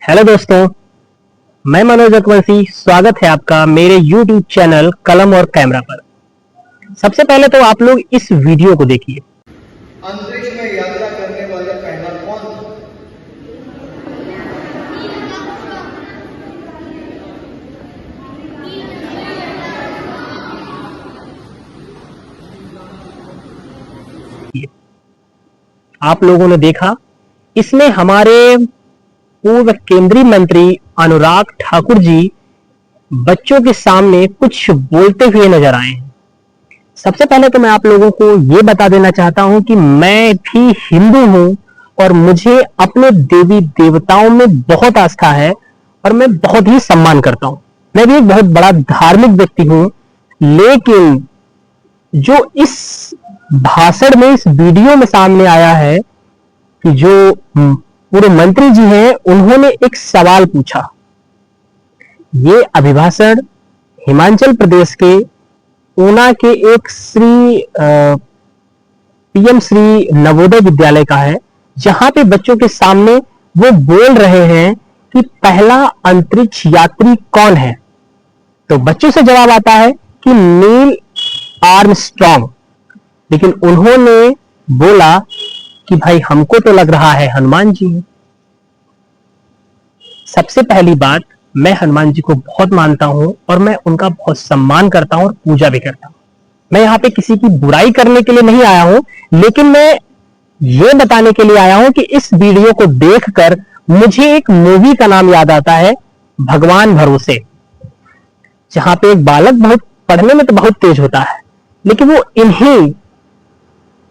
Hello दोस्तों, मैं मनोज अकवंशी। स्वागत है आपका मेरे YouTube चैनल कलम और कैमरा पर। सबसे पहले तो आप लोग इस वीडियो को देखिए। अंतरिक्ष में यात्रा करने वाला पहला कौन था? आप लोगों ने देखा, इसमें हमारे पूर्व केंद्रीय मंत्री अनुराग ठाकुर जी बच्चों के सामने कुछ बोलते हुए नजर आए हैं। सबसे पहले तो मैं आप लोगों को यह बता देना चाहता हूं कि मैं भी हिंदू हूं और मुझे अपने देवी देवताओं में बहुत आस्था है और मैं बहुत ही सम्मान करता हूं। मैं भी एक बहुत बड़ा धार्मिक व्यक्ति हूं, लेकिन जो इस भाषण में, इस वीडियो में सामने आया है कि जो पूर्व मंत्री जी हैं, उन्होंने एक सवाल पूछा। ये अभिभाषण हिमाचल प्रदेश के ऊना के एक पीएम श्री नवोदय विद्यालय का है, जहां पे बच्चों के सामने वो बोल रहे हैं कि पहला अंतरिक्ष यात्री कौन है। तो बच्चों से जवाब आता है कि नील आर्मस्ट्रॉन्ग। लेकिन उन्होंने बोला कि भाई हमको तो लग रहा है हनुमान जी हैं। सबसे पहली बात, मैं हनुमान जी को बहुत मानता हूं और मैं उनका बहुत सम्मान करता हूं और पूजा भी करता हूं। मैं यहां पे किसी की बुराई करने के लिए नहीं आया हूं, लेकिन मैं ये बताने के लिए आया हूं कि इस वीडियो को देखकर मुझे एक मूवी का नाम याद आता है, भगवान भरोसे, जहां पे एक बालक बहुत पढ़ने में तो बहुत तेज होता है, लेकिन वो इन्हीं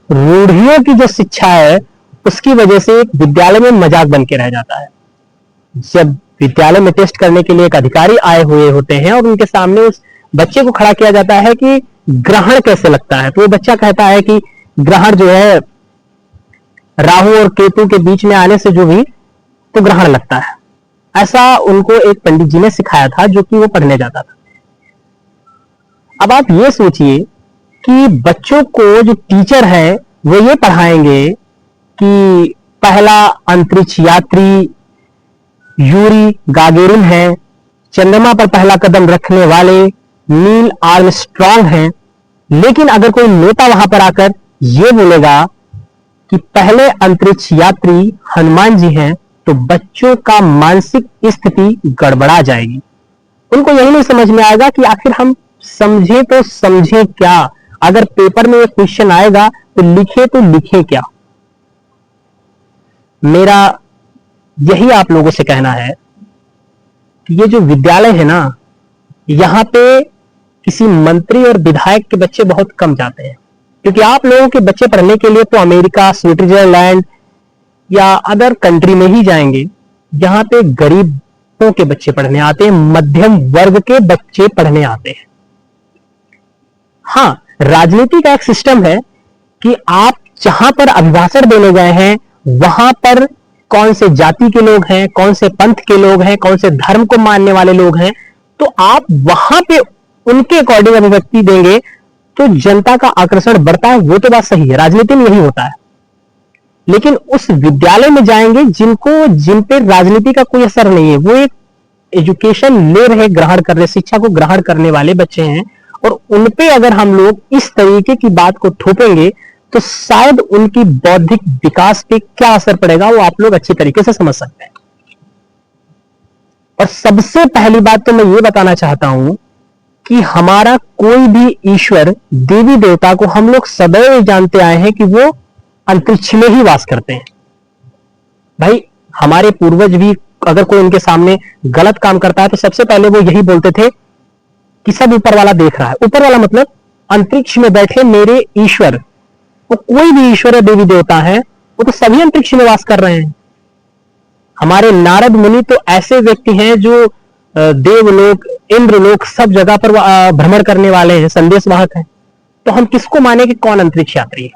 रूढ़ियों की जो शिक्षा है उसकी वजह से एक विद्यालय में मजाक बन के रह जाता है। जब विद्यालय में टेस्ट करने के लिए एक अधिकारी आए हुए होते हैं और उनके सामने उस बच्चे को खड़ा किया जाता है कि ग्रहण कैसे लगता है, तो वो बच्चा कहता है कि ग्रहण जो है राहु और केतु के बीच में आने से जो भी तो ग्रहण लगता है। ऐसा उनको एक पंडित जी ने सिखाया था, जो कि वो पढ़ने जाता था। अब आप ये सोचिए कि बच्चों को जो टीचर है वो ये पढ़ाएंगे कि पहला अंतरिक्ष यात्री यूरी गागेरिन है, चंद्रमा पर पहला कदम रखने वाले नील आर्मस्ट्रॉन्ग हैं। लेकिन अगर कोई नेता वहां पर आकर यह बोलेगा कि पहले अंतरिक्ष यात्री हनुमान जी हैं, तो बच्चों का मानसिक स्थिति गड़बड़ा जाएगी। उनको यही नहीं समझ में आएगा कि आखिर हम समझे तो समझे क्या। अगर पेपर में एक क्वेश्चन आएगा तो लिखे क्या। मेरा यही आप लोगों से कहना है कि ये जो विद्यालय है ना, यहां पे किसी मंत्री और विधायक के बच्चे बहुत कम जाते हैं, क्योंकि आप लोगों के बच्चे पढ़ने के लिए तो अमेरिका, स्विट्जरलैंड या अदर कंट्री में ही जाएंगे। यहां पे गरीबों के बच्चे पढ़ने आते हैं, मध्यम वर्ग के बच्चे पढ़ने आते हैं। हाँ, राजनीति का एक सिस्टम है कि आप जहां पर अभिभाषण देने गए हैं वहां पर कौन से जाति के लोग हैं, कौन से पंथ के लोग हैं, कौन से धर्म को मानने वाले लोग हैं, तो आप वहां पे उनके अकॉर्डिंग अभिव्यक्ति देंगे तो जनता का आकर्षण बढ़ता है। वो तो बात सही है, राजनीति में यही होता है। लेकिन उस विद्यालय में जाएंगे जिन पे राजनीति का कोई असर नहीं है, वो एक एजुकेशन ले रहे, ग्रहण कर रहे, शिक्षा को ग्रहण करने वाले बच्चे हैं, और उनपे अगर हम लोग इस तरीके की बात को थोपेंगे तो शायद उनकी बौद्धिक विकास पे क्या असर पड़ेगा वो आप लोग अच्छी तरीके से समझ सकते हैं। और सबसे पहली बात तो मैं ये बताना चाहता हूं कि हमारा कोई भी ईश्वर, देवी देवता को हम लोग सदैव जानते आए हैं कि वो अंतरिक्ष में ही वास करते हैं। भाई, हमारे पूर्वज भी अगर कोई उनके सामने गलत काम करता है तो सबसे पहले वो यही बोलते थे कि सब ऊपर वाला देख रहा है। ऊपर वाला मतलब अंतरिक्ष में बैठे मेरे ईश्वर। वो कोई भी ईश्वर या देवी देवता है, वो तो सभी अंतरिक्ष में वास कर रहे हैं। हमारे नारद मुनि तो ऐसे व्यक्ति हैं जो देवलोक, इंद्रलोक, सब जगह पर भ्रमण करने वाले हैं, संदेशवाहक हैं। तो हम किसको माने कि कौन अंतरिक्ष यात्री है?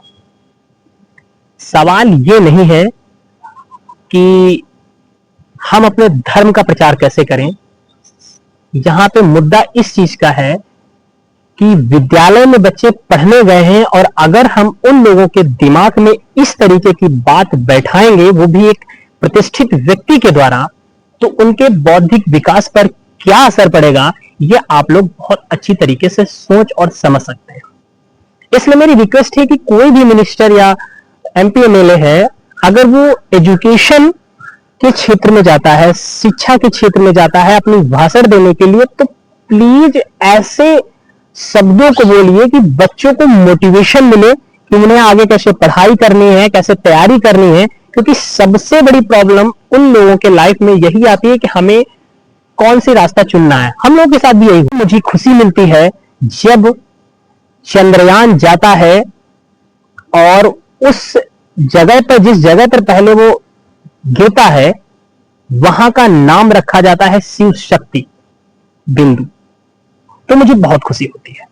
सवाल ये नहीं है कि हम अपने धर्म का प्रचार कैसे करें। यहां पे मुद्दा इस चीज का है कि विद्यालय में बच्चे पढ़ने गए हैं, और अगर हम उन लोगों के दिमाग में इस तरीके की बात बैठाएंगे, वो भी एक प्रतिष्ठित व्यक्ति के द्वारा, तो उनके बौद्धिक विकास पर क्या असर पड़ेगा, ये आप लोग बहुत अच्छी तरीके से सोच और समझ सकते हैं। इसलिए मेरी रिक्वेस्ट है कि कोई भी मिनिस्टर या एमपी एमएलए है, अगर वो एजुकेशन के क्षेत्र में जाता है, शिक्षा के क्षेत्र में जाता है अपनी भाषण देने के लिए, तो प्लीज ऐसे शब्दों को बोलिए कि बच्चों को मोटिवेशन मिले कि उन्हें आगे कैसे पढ़ाई करनी है, कैसे तैयारी करनी है। क्योंकि सबसे बड़ी प्रॉब्लम उन लोगों के लाइफ में यही आती है कि हमें कौन सी रास्ता चुनना है। हम लोगों के साथ भी यही। मुझे खुशी मिलती है जब चंद्रयान जाता है और उस जगह पर, जिस जगह पर पहले वो गिरता है, वहां का नाम रखा जाता है शिव शक्ति बिंदु। तो मुझे बहुत खुशी होती है।